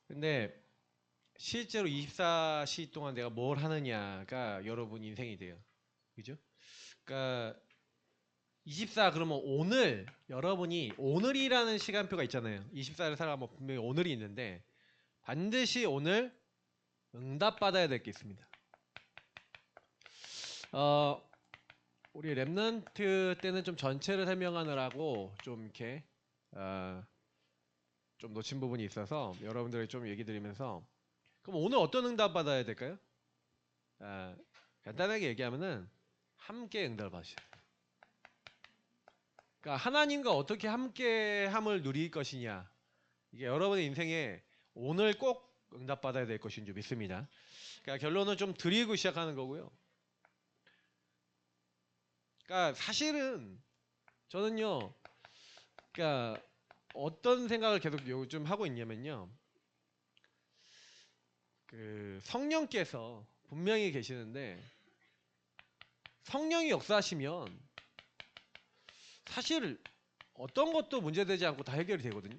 근데 실제로 24시 동안 내가 뭘 하느냐가 여러분 인생이 돼요. 그죠? 그러니까 24 그러면 오늘 여러분이 오늘이라는 시간표가 있잖아요. 24를 살아가면 분명히 오늘이 있는데 반드시 오늘 응답받아야 될 게 있습니다. 어, 우리 랩넌트 때는 좀 전체를 설명하느라고 좀 이렇게 좀 놓친 부분이 있어서 여러분들에게 좀 얘기 드리면서 그럼 오늘 어떤 응답 받아야 될까요? 아, 간단하게 얘기하면은 함께 응답을 받으셔야 돼요. 그러니까 하나님과 어떻게 함께함을 누릴 것이냐 이게 여러분의 인생에 오늘 꼭 응답받아야 될 것인 줄 믿습니다. 그러니까 결론은 좀 드리고 시작하는 거고요. 그러니까 사실은 저는요, 그러니까 어떤 생각을 계속 요즘 하고 있냐면요, 그 성령께서 분명히 계시는데 성령이 역사하시면 사실 어떤 것도 문제되지 않고 다 해결이 되거든요.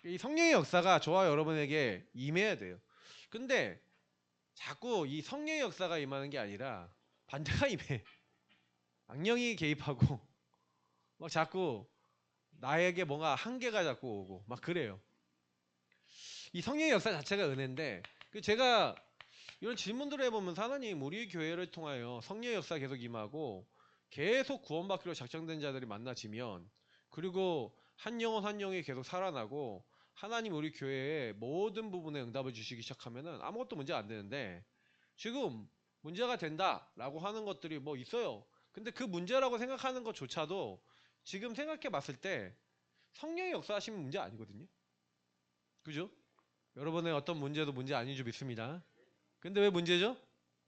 이 성령의 역사가 저와 여러분에게 임해야 돼요. 근데 자꾸 이 성령의 역사가 임하는 게 아니라 반대가 임해. 악령이 개입하고 막 자꾸 나에게 뭔가 한계가 자꾸 오고 막 그래요. 이 성령의 역사 자체가 은혜인데 그 제가 이런 질문들을 해보면서 하나님 우리 교회를 통하여 성령의 역사 계속 임하고 계속 구원받기로 작정된 자들이 만나지면 그리고 한 영혼 한 영이 계속 살아나고 하나님 우리 교회의 모든 부분에 응답을 주시기 시작하면은 아무것도 문제가 안 되는데 지금 문제가 된다라고 하는 것들이 뭐 있어요. 근데 그 문제라고 생각하는 것조차도 지금 생각해 봤을 때 성령의 역사하시면 문제 아니거든요. 그죠? 여러분의 어떤 문제도 문제 아닌 줄 믿습니다. 근데 왜 문제죠?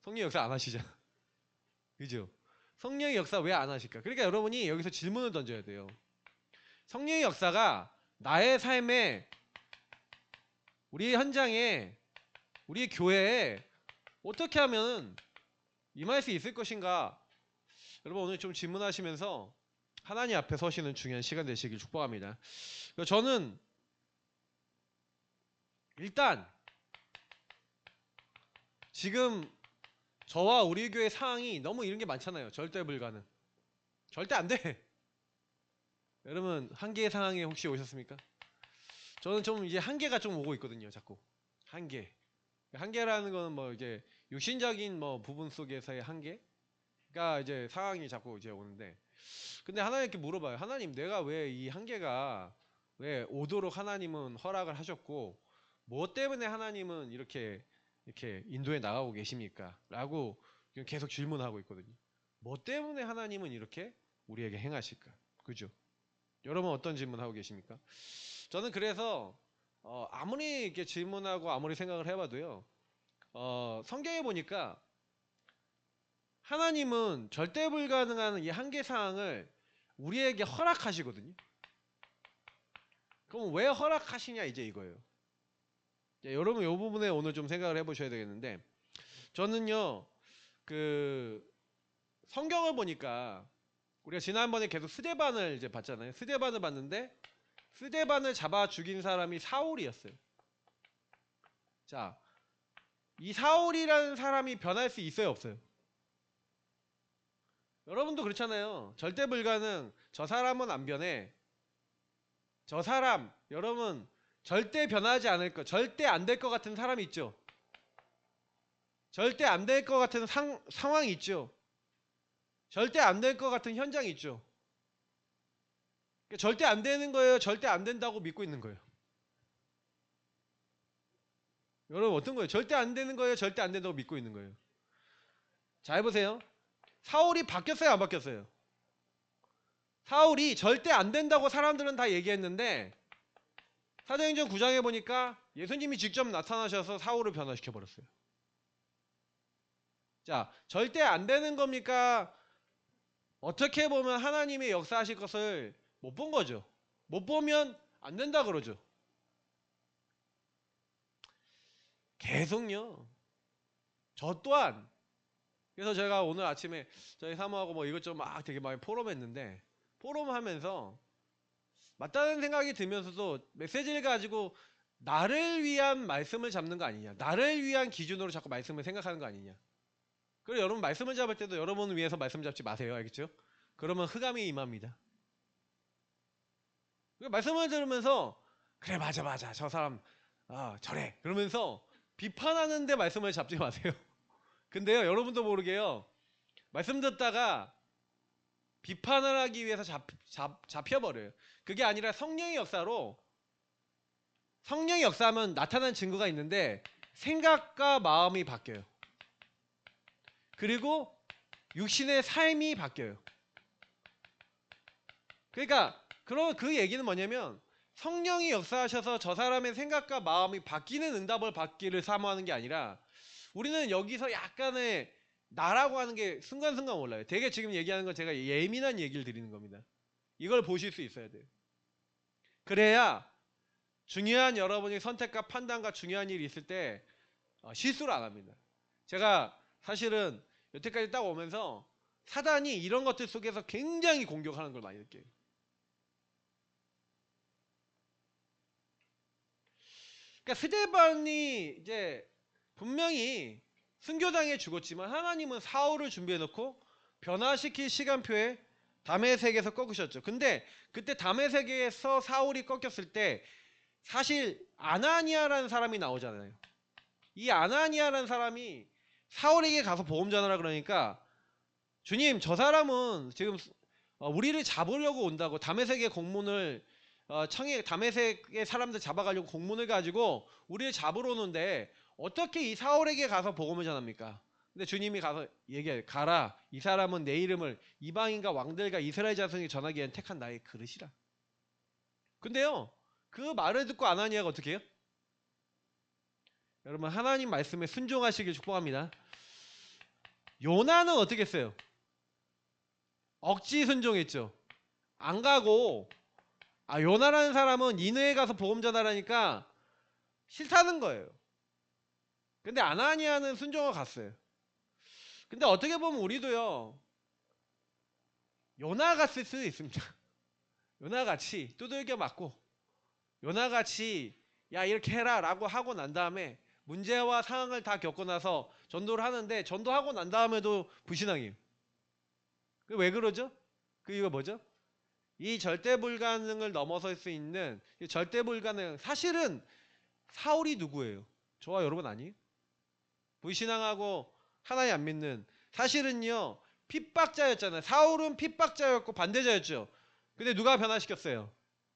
성령 역사 안 하시잖아. 그죠? 성령의 역사 왜 안 하실까? 그러니까 여러분이 여기서 질문을 던져야 돼요. 성령의 역사가 나의 삶에, 우리 현장에, 우리 교회에 어떻게 하면 임할 수 있을 것인가? 여러분 오늘 좀 질문하시면서 하나님 앞에 서시는 중요한 시간 되시길 축복합니다. 저는 일단 지금 저와 우리 교회 상황이 너무 이런 게 많잖아요. 절대 불가능. 절대 안 돼. 여러분 한계의 상황에 혹시 오셨습니까? 저는 좀 이제 한계가 좀 오고 있거든요. 자꾸 한계. 한계라는 거는 뭐 이제 육신적인 뭐 부분 속에서의 한계가 이제 상황이 자꾸 이제 오는데, 근데 하나님께 물어봐요. 하나님, 내가 왜 이 한계가 왜 오도록 하나님은 허락을 하셨고, 뭐 때문에 하나님은 이렇게 인도에 나가고 계십니까? 라고 계속 질문하고 있거든요. 뭐 때문에 하나님은 이렇게 우리에게 행하실까? 그죠? 여러분 어떤 질문하고 계십니까? 저는 그래서 아무리 이렇게 질문하고 아무리 생각을 해봐도요. 성경에 보니까 하나님은 절대 불가능한 이 한계 사항을 우리에게 허락하시거든요. 그럼 왜 허락하시냐 이제 이거예요. 여러분 이 부분에 오늘 좀 생각을 해보셔야 되겠는데 저는요 그 성경을 보니까 우리가 지난번에 계속 스데반을 이제 봤잖아요. 스데반을 봤는데 스데반을 잡아 죽인 사람이 사울이었어요. 자, 이 사울이라는 사람이 변할 수 있어요, 없어요? 여러분도 그렇잖아요. 절대 불가능. 저 사람은 안 변해. 저 사람, 여러분, 절대 변하지 않을 것, 절대 안 될 것 같은 사람이 있죠. 절대 안 될 것 같은 상황이 있죠. 절대 안 될 것 같은 현장이 있죠. 그러니까 절대 안 되는 거예요. 절대 안 된다고 믿고 있는 거예요. 여러분, 어떤 거예요? 절대 안 되는 거예요. 절대 안 된다고 믿고 있는 거예요. 자, 해보세요. 사울이 바뀌었어요? 안 바뀌었어요? 사울이 절대 안 된다고 사람들은 다 얘기했는데 사도행전 9장에 보니까 예수님이 직접 나타나셔서 사울을 변화시켜 버렸어요. 자, 절대 안 되는 겁니까? 어떻게 보면 하나님의 역사하실 것을 못 본 거죠. 못 보면 안 된다 그러죠. 계속요. 저 또한 그래서 제가 오늘 아침에 저희 사모하고 뭐 이것저것 막 되게 많이 포럼했는데 포럼하면서 맞다는 생각이 들면서도 메시지를 가지고 나를 위한 말씀을 잡는 거 아니냐. 나를 위한 기준으로 자꾸 말씀을 생각하는 거 아니냐. 그리고 여러분 말씀을 잡을 때도 여러분을 위해서 말씀 잡지 마세요. 알겠죠? 그러면 흑암이 임합니다. 말씀을 들으면서 그래 맞아 저 사람 저래 그러면서 비판하는데 말씀을 잡지 마세요. 근데요 여러분도 모르게요 말씀 듣다가 비판을 하기 위해서 잡혀버려요. 그게 아니라 성령의 역사로, 성령의 역사하면 나타난 증거가 있는데 생각과 마음이 바뀌어요. 그리고 육신의 삶이 바뀌어요. 그러니까 그런 그 얘기는 뭐냐면 성령이 역사하셔서 저 사람의 생각과 마음이 바뀌는 응답을 받기를 사모하는 게 아니라 우리는 여기서 약간의 나라고 하는 게 순간순간 올라요. 되게 지금 얘기하는 건 제가 예민한 얘기를 드리는 겁니다. 이걸 보실 수 있어야 돼요. 그래야 중요한 여러분의 선택과 판단과 중요한 일이 있을 때 실수를 안 합니다. 제가 사실은 여태까지 딱 오면서 사단이 이런 것들 속에서 굉장히 공격하는 걸 많이 느껴요. 그러니까 스데반이 이제 분명히 순교당해 죽었지만 하나님은 사울을 준비해놓고 변화시킬 시간표에 다메섹에서 꺾으셨죠. 근데 그때 다메섹에서 사울이 꺾였을 때 사실 아나니아라는 사람이 나오잖아요. 이 아나니아라는 사람이 사울에게 가서 복음 전하라 그러니까 주님 저 사람은 지금 우리를 잡으려고 온다고 다메섹의 공문을 청해 다메섹의 사람들 잡아가려고 공문을 가지고 우리를 잡으러 오는데 어떻게 이 사울에게 가서 복음을 전합니까? 근데 주님이 가서 얘기해 가라 이 사람은 내 이름을 이방인과 왕들과 이스라엘 자손에게 전하기 위한 택한 나의 그릇이라. 근데요 그 말을 듣고 아나니아가 어떻게 해요? 여러분 하나님 말씀에 순종하시길 축복합니다. 요나는 어떻게 했어요? 억지 순종했죠. 안 가고 요나라는 사람은 니느에 가서 복음 전하라니까 싫다는 거예요. 근데 아나니아는 순종을 갔어요. 근데 어떻게 보면 우리도요 요나 갔을 수도 있습니다. 요나같이 두들겨 맞고 요나같이 야 이렇게 해라 라고 하고 난 다음에 문제와 상황을 다 겪고 나서 전도를 하는데 전도하고 난 다음에도 불신앙이에요. 왜 그러죠? 이거 뭐죠? 이 절대 불가능을 넘어설 수 있는 이 절대 불가능. 사실은 사울이 누구예요? 저와 여러분 아니에요? 불신앙하고 하나님 안 믿는 사실은요 핍박자였잖아요. 사울은 핍박자였고 반대자였죠. 근데 누가 변화시켰어요?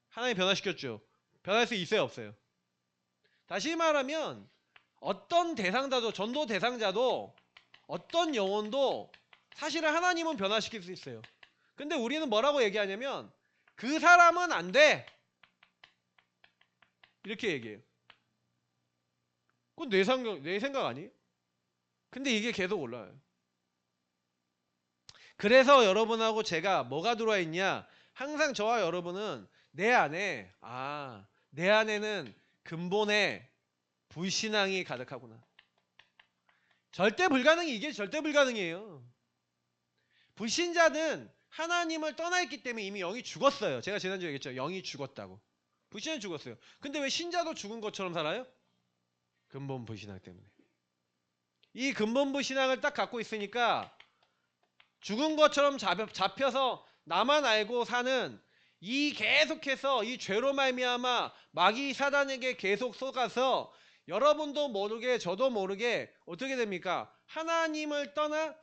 하나님 변화시켰죠. 변할 수 있어요 없어요? 다시 말하면 어떤 대상자도 전도 대상자도 어떤 영혼도 사실은 하나님은 변화시킬 수 있어요. 근데 우리는 뭐라고 얘기하냐면 그 사람은 안 돼 이렇게 얘기해요. 그건 내 생각 아니에요? 근데 이게 계속 올라와요. 그래서 여러분하고 제가 뭐가 들어와 있냐 항상 저와 여러분은 내 안에는 근본의 불신앙이 가득하구나. 절대 불가능이 이게 절대 불가능이에요. 불신자는 하나님을 떠나 있기 때문에 이미 영이 죽었어요. 제가 지난주에 얘기했죠. 영이 죽었다고. 불신은 죽었어요. 근데 왜 신자도 죽은 것처럼 살아요? 근본 불신앙 때문에. 이 근본 불신앙을 딱 갖고 있으니까 죽은 것처럼 잡혀서 나만 알고 사는 이 계속해서 이 죄로 말미암아 마귀 사단에게 계속 속아서 여러분도 모르게 저도 모르게 어떻게 됩니까? 하나님을 떠나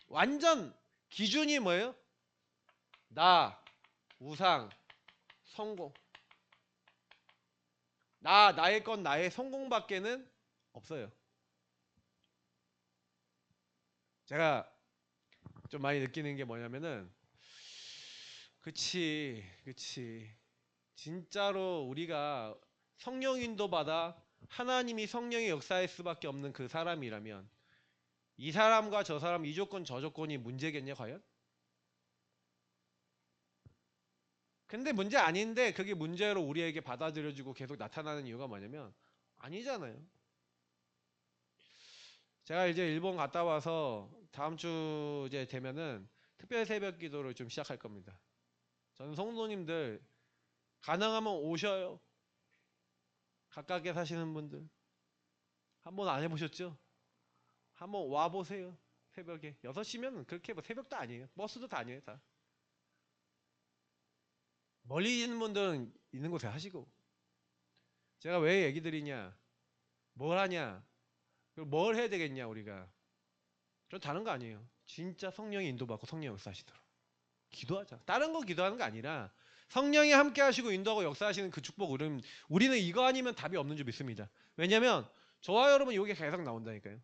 완전 기준이 뭐예요? 나, 우상, 성공. 나의 건 나의 성공밖에는 없어요. 제가 좀 많이 느끼는 게 뭐냐면은 그치 진짜로 우리가 성령 인도 받아 하나님이 성령의 역사할 수밖에 없는 그 사람이라면 이 사람과 저 사람 이 조건 저 조건이 문제겠냐 과연? 근데 문제 아닌데 그게 문제로 우리에게 받아들여지고 계속 나타나는 이유가 뭐냐면 아니잖아요. 제가 이제 일본 갔다 와서 다음 주 이제 되면은 특별 새벽 기도를 좀 시작할 겁니다. 저는 성도님들 가능하면 오셔요. 가깝게 사시는 분들 한번 안 해보셨죠? 한번 와보세요. 새벽에 6시면 그렇게 뭐 새벽도 아니에요. 버스도 다녀요 다. 멀리 있는 분들은 있는 곳에 하시고. 제가 왜 얘기 드리냐, 뭘 하냐, 그리고 뭘 해야 되겠냐 우리가. 저 다른 거 아니에요. 진짜 성령이 인도받고 성령이 역사하시도록 기도하자. 다른 거 기도하는 거 아니라 성령이 함께 하시고 인도하고 역사하시는 그 축복. 우리는 이거 아니면 답이 없는 줄 믿습니다. 왜냐면 저와 여러분 이게 계속 나온다니까요.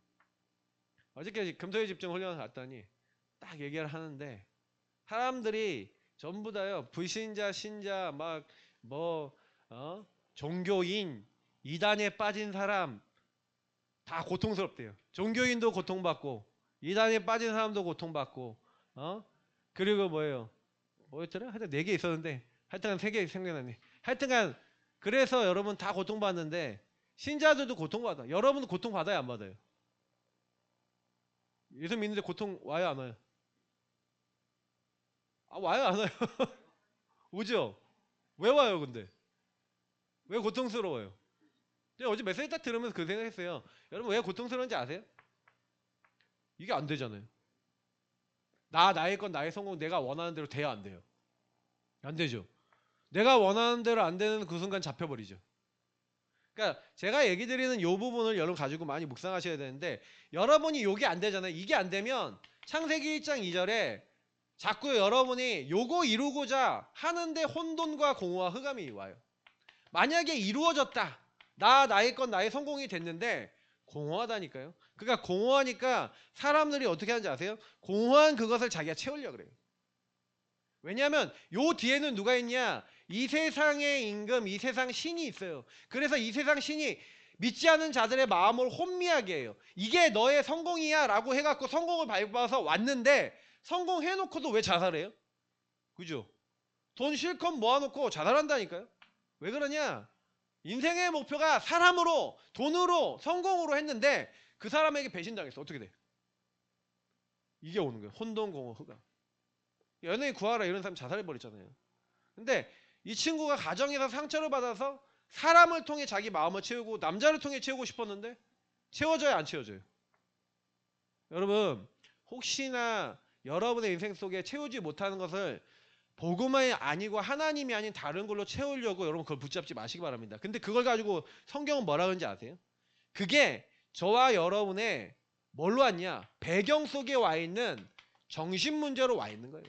어저께 금토일 집중 훈련을 갔더니 딱 얘기를 하는데 사람들이 전부 다요 불신자 신자 종교인 이단에 빠진 사람 다 고통스럽대요. 종교인도 고통받고 이단에 빠진 사람도 고통받고 그리고 뭐였더라? 하여튼 4개 있었는데 하여튼간 3개 생겨났네. 하여튼간 그래서 여러분 다 고통받는데 신자들도 고통받아. 여러분도 고통받아요 안 받아요? 예수 믿는데 고통 와요 안 와요? 아 와요 안 와요? 오죠? 왜 와요 근데? 왜 고통스러워요? 제가 어제 메시지 딱 들으면서 그 생각했어요. 여러분 왜 고통스러운지 아세요? 이게 안 되잖아요. 나의 건 나의 성공 내가 원하는 대로 돼야 안 돼요. 안 되죠. 내가 원하는 대로 안 되는 그 순간 잡혀버리죠. 그러니까 제가 얘기 드리는 이 부분을 여러분 가지고 많이 묵상하셔야 되는데 여러분이 요게 안 되잖아요. 이게 안 되면 창세기 1장 2절에 자꾸 여러분이 요거 이루고자 하는데 혼돈과 공허와 흑암이 와요. 만약에 이루어졌다. 나의 건 나의 성공이 됐는데 공허하다니까요. 그러니까 공허하니까 사람들이 어떻게 하는지 아세요? 공허한 그것을 자기가 채우려고 그래요. 왜냐하면 요 뒤에는 누가 있냐? 이 세상의 임금, 이 세상 신이 있어요. 그래서 이 세상 신이 믿지 않은 자들의 마음을 혼미하게 해요. 이게 너의 성공이야 라고 해갖고 성공을 밟아서 왔는데 성공해놓고도 왜 자살해요? 그죠? 돈 실컷 모아놓고 자살한다니까요. 왜 그러냐? 인생의 목표가 사람으로, 돈으로, 성공으로 했는데 그 사람에게 배신당했어. 어떻게 돼? 이게 오는 거예요. 혼돈, 공허, 흑암. 연예인 구하라 이런 사람 자살해버렸잖아요. 근데 이 친구가 가정에서 상처를 받아서 사람을 통해 자기 마음을 채우고 남자를 통해 채우고 싶었는데 채워져요 안 채워져요? 여러분 혹시나 여러분의 인생 속에 채우지 못하는 것을 복음이 아니고 하나님이 아닌 다른 걸로 채우려고 여러분 그걸 붙잡지 마시기 바랍니다. 근데 그걸 가지고 성경은 뭐라 그러는지 아세요? 그게 저와 여러분의 뭘로 왔냐? 배경 속에 와 있는 정신 문제로 와 있는 거예요.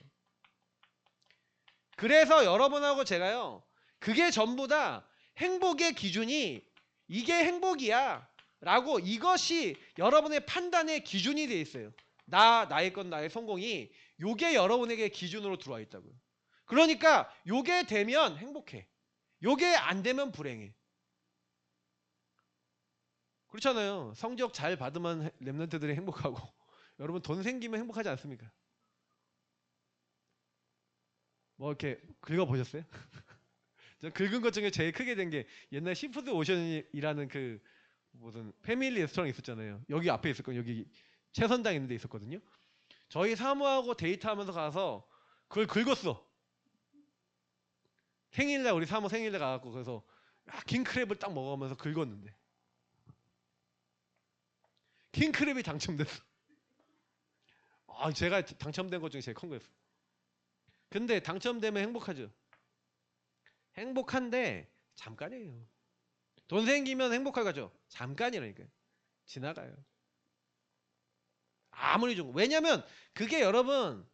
그래서 여러분하고 제가요 그게 전부 다 행복의 기준이 이게 행복이야 라고 이것이 여러분의 판단의 기준이 돼 있어요. 나의 건 나의 성공이 요게 여러분에게 기준으로 들어와 있다고요. 그러니까 요게 되면 행복해. 요게 안 되면 불행해. 그렇잖아요. 성적 잘 받으면 랩런트들이 행복하고 여러분 돈 생기면 행복하지 않습니까? 뭐 이렇게 긁어보셨어요? 저 긁은 것 중에 제일 크게 된 게 옛날 시푸드 오션이라는 그 무슨 패밀리 레스토랑 있었잖아요. 여기 앞에 있었거든요. 여기 최선당 있는 데 있었거든요. 저희 사무하고 데이트하면서 가서 그걸 긁었어. 생일날 우리 사무 생일날 가갖고 그래서 킹크랩을 딱 먹으면서 긁었는데 킹크랩이 당첨됐어. 제가 당첨된 것 중에 제일 큰 거였어. 근데 당첨되면 행복하죠. 행복한데 잠깐이에요. 돈 생기면 행복할 거죠. 잠깐이라니까요. 지나가요. 아무리 좋은 거. 왜냐면 그게 여러분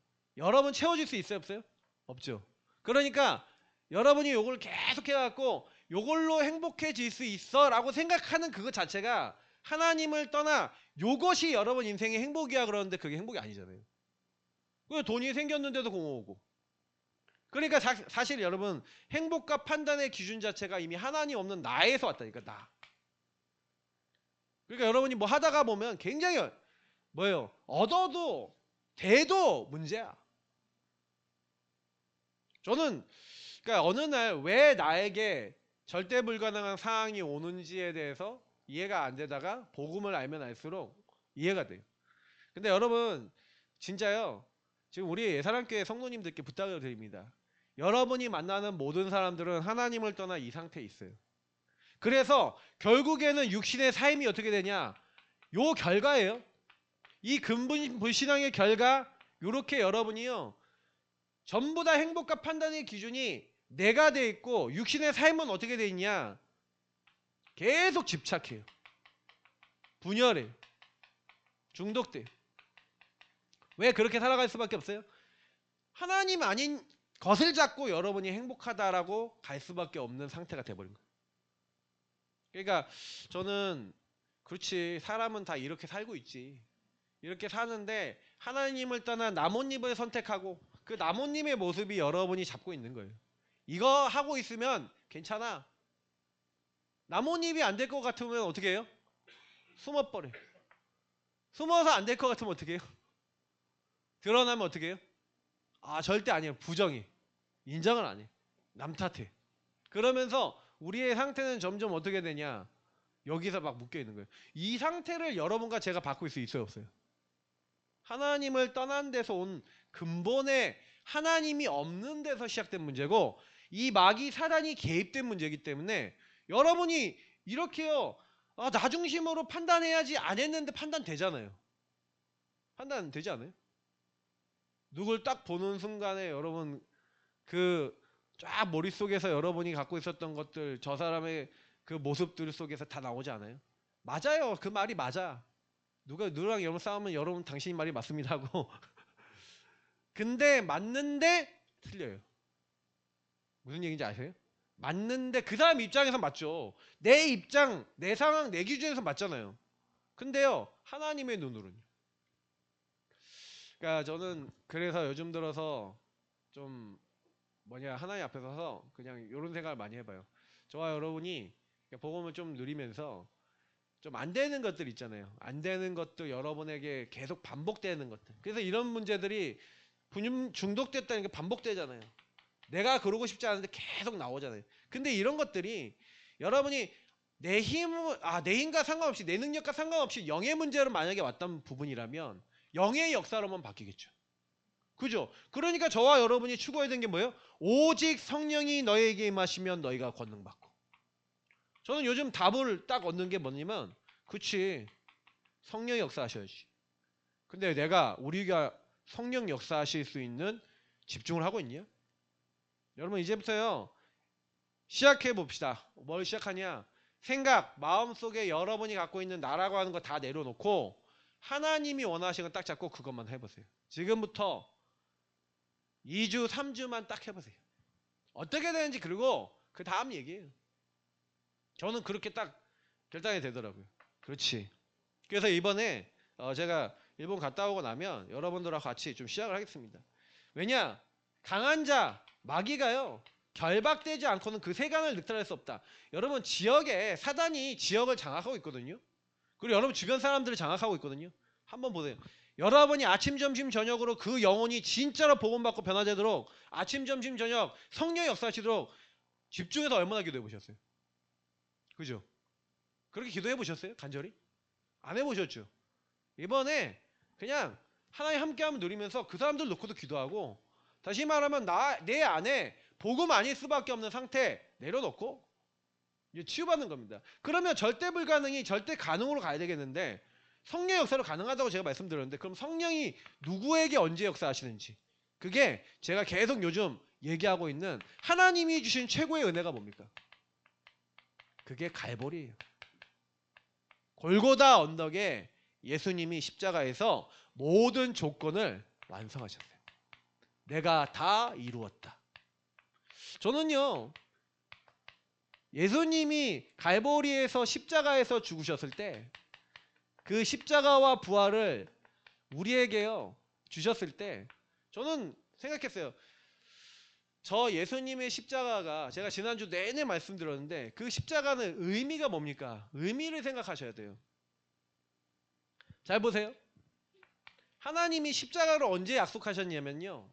채워질 수 있어요 없어요? 없죠. 그러니까 여러분이 요걸 계속 해갖고 요걸로 행복해질 수 있어 라고 생각하는 그것 자체가 하나님을 떠나 요것이 여러분 인생의 행복이야 그러는데 그게 행복이 아니잖아요. 돈이 생겼는데도 공허하고. 그러니까 사실 여러분 행복과 판단의 기준 자체가 이미 하나님 없는 나에서 왔다니까 나. 그러니까 여러분이 뭐 하다가 보면 굉장히 얻어도 돼도 문제야. 저는 그러니까 어느 날 왜 나에게 절대 불가능한 상황이 오는지에 대해서 이해가 안 되다가 복음을 알면 알수록 이해가 돼요. 근데 여러분 진짜요. 지금 우리 예사랑교회 성도님들께 부탁을 드립니다. 여러분이 만나는 모든 사람들은 하나님을 떠나 이 상태에 있어요. 그래서 결국에는 육신의 삶이 어떻게 되냐? 요 결과예요. 이 근본 불신앙의 결과, 요렇게 여러분이요, 전부 다 행복과 판단의 기준이 내가 돼 있고 육신의 삶은 어떻게 돼 있냐? 계속 집착해요. 분열해요. 중독돼요. 왜 그렇게 살아갈 수밖에 없어요? 하나님 아닌 것을 잡고 여러분이 행복하다라고 갈 수밖에 없는 상태가 돼버린 거예요. 그러니까 저는 그렇지, 사람은 다 이렇게 살고 있지. 이렇게 사는데 하나님을 떠나 나뭇잎을 선택하고 그 나뭇잎의 모습이 여러분이 잡고 있는 거예요. 이거 하고 있으면 괜찮아. 나뭇잎이 안 될 것 같으면 어떻게 해요? 숨어버려요. 숨어서 안 될 것 같으면 어떻게 해요? 드러나면 어떻게 해요? 아, 절대 아니에요. 부정해. 인정을 안 해. 남 탓해. 그러면서 우리의 상태는 점점 어떻게 되냐? 여기서 막 묶여 있는 거예요. 이 상태를 여러분과 제가 바꿀 수 있어요, 없어요? 하나님을 떠난 데서 온 근본의 하나님이 없는 데서 시작된 문제고, 이 마귀 사단이 개입된 문제이기 때문에 여러분이 이렇게요, 아, 나 중심으로 판단해야지 안 했는데 판단되잖아요. 판단 되지 않아요? 누굴 딱 보는 순간에 여러분 그 쫙 머릿속에서 여러분이 갖고 있었던 것들, 저 사람의 그 모습들 속에서 다 나오지 않아요? 맞아요. 그 말이 맞아. 누구랑 여러분 싸우면 여러분 당신이 말이 맞습니다 하고 근데 맞는데 틀려요. 무슨 얘기인지 아세요? 맞는데 그 사람 입장에서 맞죠. 내 입장, 내 상황, 내 기준에서 맞잖아요. 근데요, 하나님의 눈으로는. 그러니까 저는 그래서 요즘 들어서 좀 하나님 앞에 서서 그냥 이런 생각을 많이 해봐요. 저와 여러분이 복음을 좀 누리면서 좀 안 되는 것들 있잖아요. 안 되는 것도 여러분에게 계속 반복되는 것들. 그래서 이런 문제들이 중독됐다는 게 반복되잖아요. 내가 그러고 싶지 않은데 계속 나오잖아요. 근데 이런 것들이 여러분이 내 힘과 상관없이, 내 능력과 상관없이 영의 문제로 만약에 왔던 부분이라면 영의 역사로만 바뀌겠죠. 그죠? 그러니까 저와 여러분이 추구해야 되는 게 뭐예요? 오직 성령이 너에게 임하시면 너희가 권능받고. 저는 요즘 답을 딱 얻는 게 뭐냐면, 그치, 성령이 역사하셔야지. 근데 우리가 성령 역사하실 수 있는 집중을 하고 있냐? 여러분 이제부터요, 시작해 봅시다. 뭘 시작하냐? 생각, 마음속에 여러분이 갖고 있는 나라고 하는 거 다 내려놓고 하나님이 원하시는 거 딱 잡고 그것만 해보세요. 지금부터 2주, 3주만 딱 해보세요. 어떻게 되는지, 그리고 그 다음 얘기예요. 저는 그렇게 딱 결단이 되더라고요. 그렇지. 그래서 이번에 제가 일본 갔다 오고 나면 여러분들하고 같이 좀 시작을 하겠습니다. 왜냐? 강한 자, 마귀가요, 결박되지 않고는 그 세간을 늑탈할 수 없다. 여러분, 사단이 지역을 장악하고 있거든요. 그리고 여러분 주변 사람들을 장악하고 있거든요. 한번 보세요. 여러분이 아침, 점심, 저녁으로 그 영혼이 진짜로 복음받고 변화되도록 아침, 점심, 저녁 성령의 역사하시도록 집중해서 얼마나 기도해 보셨어요? 그죠? 그렇게 기도해 보셨어요? 간절히? 안 해보셨죠? 이번에 그냥 하나님 함께하면 누리면서 그 사람들 놓고도 기도하고, 다시 말하면 내 안에 복음 아닐 수밖에 없는 상태 내려놓고 이제 치유받는 겁니다. 그러면 절대 불가능이 절대 가능으로 가야 되겠는데, 성령 역사로 가능하다고 제가 말씀드렸는데, 그럼 성령이 누구에게 언제 역사하시는지, 그게 제가 계속 요즘 얘기하고 있는 하나님이 주신 최고의 은혜가 뭡니까? 그게 갈보리예요. 골고다 언덕에 예수님이 십자가에서 모든 조건을 완성하셨어요. 내가 다 이루었다. 저는요, 예수님이 갈보리에서 십자가에서 죽으셨을 때, 그 십자가와 부활을 우리에게요 주셨을 때, 저는 생각했어요. 저 예수님의 십자가가, 제가 지난주 내내 말씀드렸는데, 그 십자가는 의미가 뭡니까? 의미를 생각하셔야 돼요. 잘 보세요. 하나님이 십자가를 언제 약속하셨냐면요,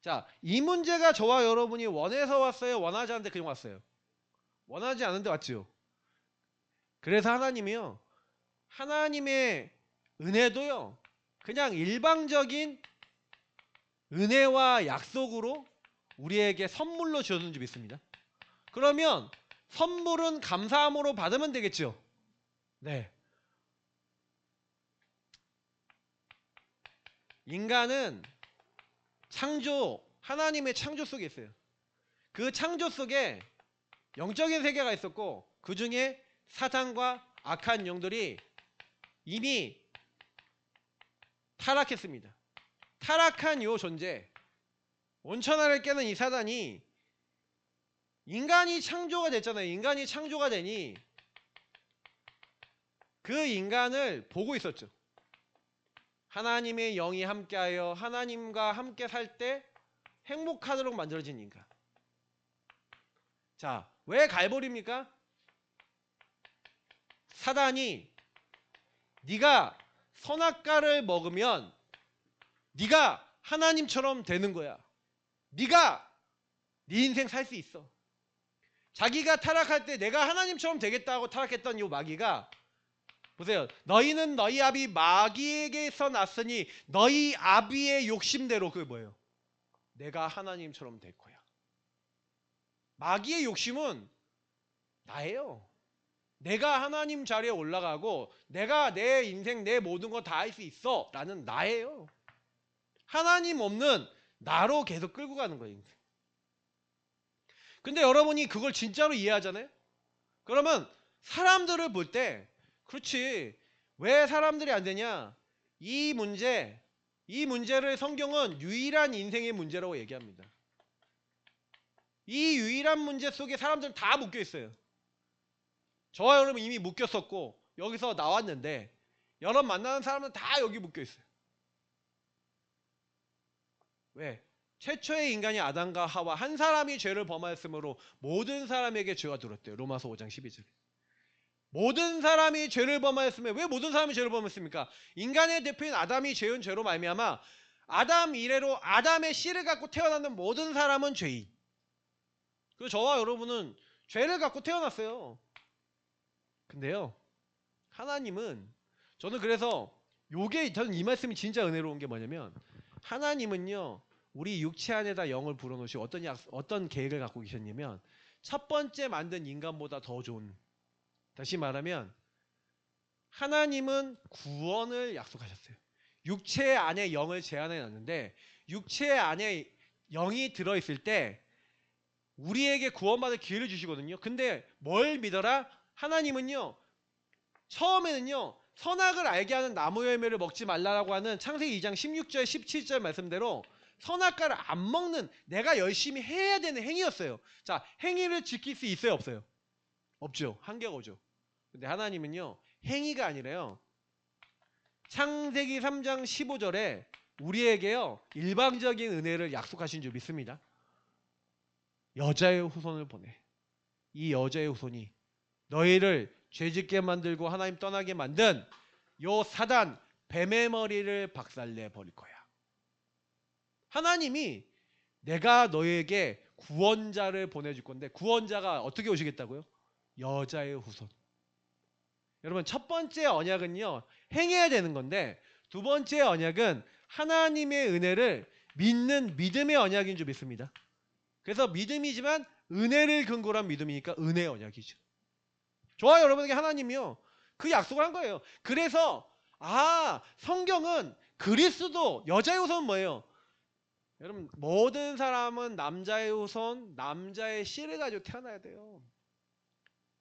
자, 이 문제가 저와 여러분이 원해서 왔어요? 원하지 않는데 그냥 왔어요? 원하지 않은데 왔죠. 그래서 하나님이요, 하나님의 은혜도요, 그냥 일방적인 은혜와 약속으로 우리에게 선물로 주어준 줄 믿습니다. 그러면 선물은 감사함으로 받으면 되겠죠. 네. 인간은 하나님의 창조 속에 있어요. 그 창조 속에 영적인 세계가 있었고 그 중에 사탄과 악한 영들이 이미 타락했습니다. 타락한 요 존재, 온천하를 깨는 이 사단이 인간이 창조가 됐잖아요. 인간이 창조가 되니 그 인간을 보고 있었죠. 하나님의 영이 함께하여 하나님과 함께 살 때 행복하도록 만들어진 인간. 자, 왜 갈보리입니까? 사단이 네가 선악과를 먹으면 네가 하나님처럼 되는 거야. 네가 네 인생 살 수 있어. 자기가 타락할 때 내가 하나님처럼 되겠다고 타락했던 이 마귀가 보세요. 너희는 너희 아비 마귀에게서 났으니 너희 아비의 욕심대로 그게 뭐예요? 내가 하나님처럼 될 거야. 마귀의 욕심은 나예요. 내가 하나님 자리에 올라가고 내가 내 인생 내 모든 거 다 할 수 있어 라는 나예요. 하나님 없는 나로 계속 끌고 가는 거예요. 근데 여러분이 그걸 진짜로 이해하잖아요. 그러면 사람들을 볼 때 그렇지 왜 사람들이 안 되냐, 이 문제를 성경은 유일한 인생의 문제라고 얘기합니다. 이 유일한 문제 속에 사람들은 다 묶여 있어요. 저와 여러분 이미 묶였었고 여기서 나왔는데 여러분 만나는 사람은 다 여기 묶여 있어요. 왜? 최초의 인간이 아담과 하와 한 사람이 죄를 범하였으므로 모든 사람에게 죄가 들었대요. 로마서 5장 12절. 모든 사람이 죄를 범하였으면 왜 모든 사람이 죄를 범했습니까? 인간의 대표인 아담이 죄은 죄로 말미암아 아담 이래로 아담의 씨를 갖고 태어나는 모든 사람은 죄인. 그리고 저와 여러분은 죄를 갖고 태어났어요. 근데요, 하나님은 저는 그래서 저는 이 말씀이 진짜 은혜로운 게 뭐냐면 하나님은요 우리 육체 안에다 영을 불어넣으시고 어떤 계획을 갖고 계셨냐면 첫 번째 만든 인간보다 더 좋은, 다시 말하면 하나님은 구원을 약속하셨어요. 육체 안에 영을 제한해 놨는데 육체 안에 영이 들어있을 때 우리에게 구원받을 기회를 주시거든요. 근데 뭘 믿어라? 하나님은요 처음에는요 선악을 알게 하는 나무 열매를 먹지 말라라고 하는 창세기 2장 16절 17절 말씀대로 선악과를 안 먹는 내가 열심히 해야 되는 행위였어요. 자, 행위를 지킬 수 있어요 없어요? 없죠. 한계가 오죠. 근데 하나님은요 행위가 아니라요 창세기 3장 15절에 우리에게요 일방적인 은혜를 약속하신 줄 믿습니다. 여자의 후손을 보내. 이 여자의 후손이 너희를 죄짓게 만들고 하나님 떠나게 만든 요 사단 뱀의 머리를 박살내 버릴 거야. 하나님이 내가 너에게 구원자를 보내줄 건데 구원자가 어떻게 오시겠다고요? 여자의 후손. 여러분 첫 번째 언약은요 행해야 되는 건데 두 번째 언약은 하나님의 은혜를 믿는 믿음의 언약인 줄 믿습니다. 그래서 믿음이지만 은혜를 근거로 한 믿음이니까 은혜의 언약이죠. 저와 여러분에게 하나님이요 그 약속을 한 거예요. 그래서 성경은 그리스도 여자의 후손은 뭐예요? 여러분 모든 사람은 남자의 후손 남자의 씨를 가지고 태어나야 돼요.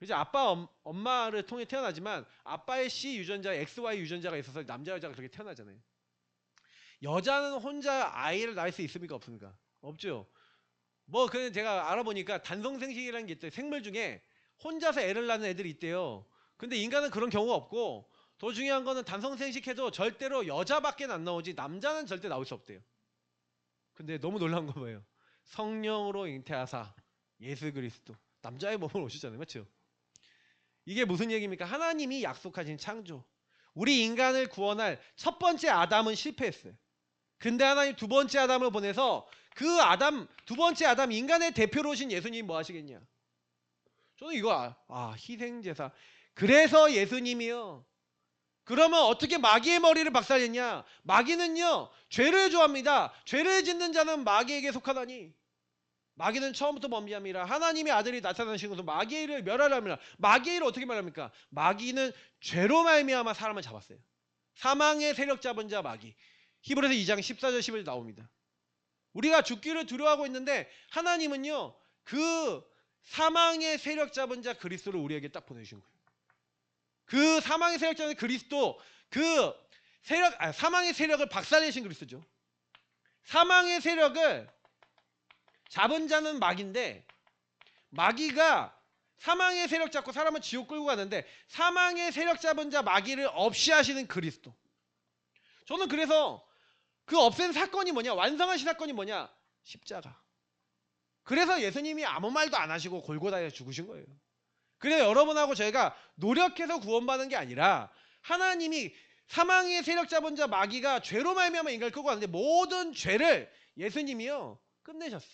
이제 아빠 엄마를 통해 태어나지만 아빠의 씨 유전자 XY 유전자가 있어서 남자 여자가 그렇게 태어나잖아요. 여자는 혼자 아이를 낳을 수 있습니까 없습니까? 없죠. 그냥 제가 알아보니까 단성생식이라는 게 있대요. 생물 중에 혼자서 애를 낳는 애들이 있대요. 근데 인간은 그런 경우가 없고 더 중요한 거는 단성생식해도 절대로 여자밖에 안 나오지 남자는 절대 나올 수 없대요. 근데 너무 놀라운 건 뭐예요? 성령으로 잉태하사 예수 그리스도 남자의 몸을 오시잖아요. 맞죠? 이게 무슨 얘기입니까? 하나님이 약속하신 창조, 우리 인간을 구원할 첫 번째 아담은 실패했어요. 근데 하나님 두 번째 아담을 보내서 그 두 번째 아담 인간의 대표로 오신 예수님이 뭐 하시겠냐? 저는 이거 희생제사. 그래서 예수님이요 그러면 어떻게 마귀의 머리를 박살냈냐? 마귀는요 죄를 좋아합니다. 죄를 짓는 자는 마귀에게 속하다니. 마귀는 처음부터 범죄함이라 하나님의 아들이 나타나신 것은 마귀를 멸하려 함이라. 마귀를 어떻게 말합니까? 마귀는 죄로 말미암아 사람을 잡았어요. 사망의 세력 잡은 자 마귀. 히브리서 2장 14절 10절 나옵니다. 우리가 죽기를 두려워하고 있는데 하나님은요 그 사망의 세력 잡은 자 그리스도를 우리에게 딱 보내주신 거예요. 그 사망의 세력 잡은 그리스도, 그 사망의 세력을 박살내신 그리스도죠. 사망의 세력을 잡은 자는 마귀인데, 마귀가 사망의 세력 잡고 사람을 지옥 끌고 가는데 사망의 세력 잡은 자 마귀를 없이 하시는 그리스도. 저는 그래서 그 없앤 사건이 뭐냐, 완성하신 사건이 뭐냐, 십자가. 그래서 예수님이 아무 말도 안 하시고 골고다에 죽으신 거예요. 그래서 여러분하고 저희가 노력해서 구원받은 게 아니라 하나님이 사망의 세력 잡은 자 마귀가 죄로 말미암아 인간을 끌고 가는데 모든 죄를 예수님이요 끝내셨어.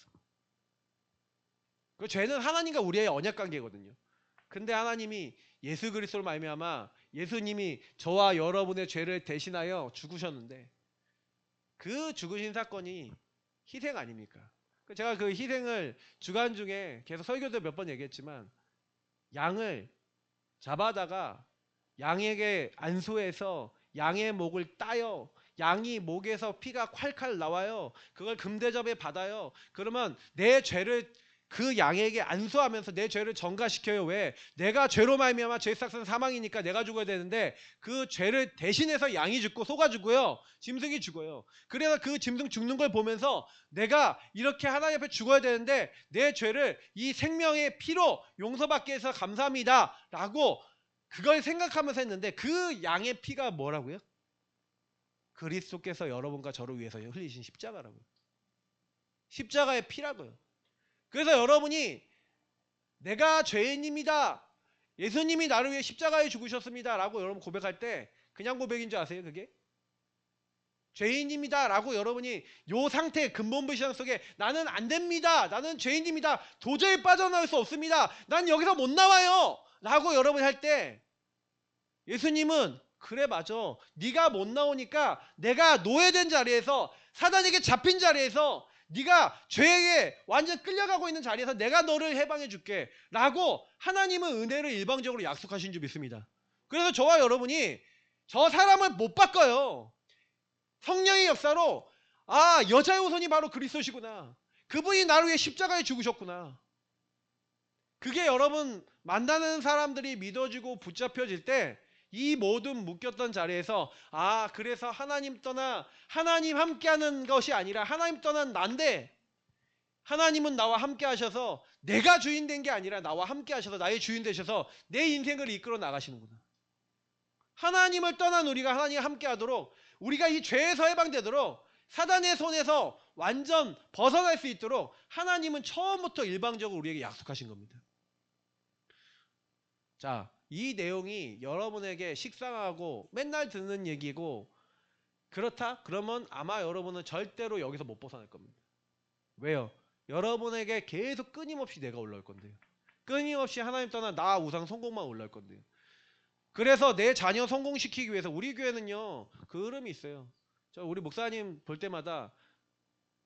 그 죄는 하나님과 우리의 언약 관계거든요. 근데 하나님이 예수 그리스도로 말미암아 예수님이 저와 여러분의 죄를 대신하여 죽으셨는데 그 죽으신 사건이 희생 아닙니까? 제가 그 희생을 주간 중에 계속 설교도 몇 번 얘기했지만, 양을 잡아다가 양에게 안수해서 양의 목을 따요. 양이 목에서 피가 콸콸 나와요. 그걸 금대접에 받아요. 그러면 내 죄를 그 양에게 안수하면서 내 죄를 전가시켜요. 왜? 내가 죄로 말미암아 죄 삭은 사망이니까 내가 죽어야 되는데 그 죄를 대신해서 양이 죽고 소가 죽고요. 짐승이 죽어요. 그래서 그 짐승 죽는 걸 보면서 내가 이렇게 하나님 앞에 죽어야 되는데 내 죄를 이 생명의 피로 용서받게 해서 감사합니다 라고 그걸 생각하면서 했는데, 그 양의 피가 뭐라고요? 그리스도께서 여러분과 저를 위해서 흘리신 십자가라고요. 십자가의 피라고요. 그래서 여러분이 내가 죄인입니다, 예수님이 나를 위해 십자가에 죽으셨습니다 라고 여러분 고백할 때 그냥 고백인 줄 아세요? 그게? 죄인입니다 라고 여러분이 요 상태 근본불신앙 속에 나는 안 됩니다, 나는 죄인입니다, 도저히 빠져나올 수 없습니다, 난 여기서 못 나와요 라고 여러분이 할 때 예수님은 그래 맞아, 네가 못 나오니까 내가 노예된 자리에서, 사단에게 잡힌 자리에서, 네가 죄에 완전 끌려가고 있는 자리에서 내가 너를 해방해 줄게 라고 하나님은 은혜를 일방적으로 약속하신 줄 믿습니다. 그래서 저와 여러분이 저 사람을 못 바꿔요. 성령의 역사로 여자의 후손이 바로 그리스도시구나, 그분이 나를 위해 십자가에 죽으셨구나. 그게 여러분 만나는 사람들이 믿어지고 붙잡혀질 때 이 모든 묶였던 자리에서 그래서 하나님 떠나 하나님 함께하는 것이 아니라 하나님 떠난 난데 하나님은 나와 함께 하셔서 내가 주인 된 게 아니라 나와 함께 하셔서 나의 주인 되셔서 내 인생을 이끌어 나가시는구나. 하나님을 떠난 우리가 하나님과 함께 하도록, 우리가 이 죄에서 해방되도록, 사단의 손에서 완전 벗어날 수 있도록 하나님은 처음부터 일방적으로 우리에게 약속하신 겁니다. 자, 이 내용이 여러분에게 식상하고 맨날 듣는 얘기고 그렇다? 그러면 아마 여러분은 절대로 여기서 못 벗어날 겁니다. 왜요? 여러분에게 계속 끊임없이 내가 올라올 건데요. 끊임없이 하나님 떠나 나 우상 성공만 올라올 건데요. 그래서 내 자녀 성공시키기 위해서 우리 교회는요 그 흐름이 있어요. 저 우리 목사님 볼 때마다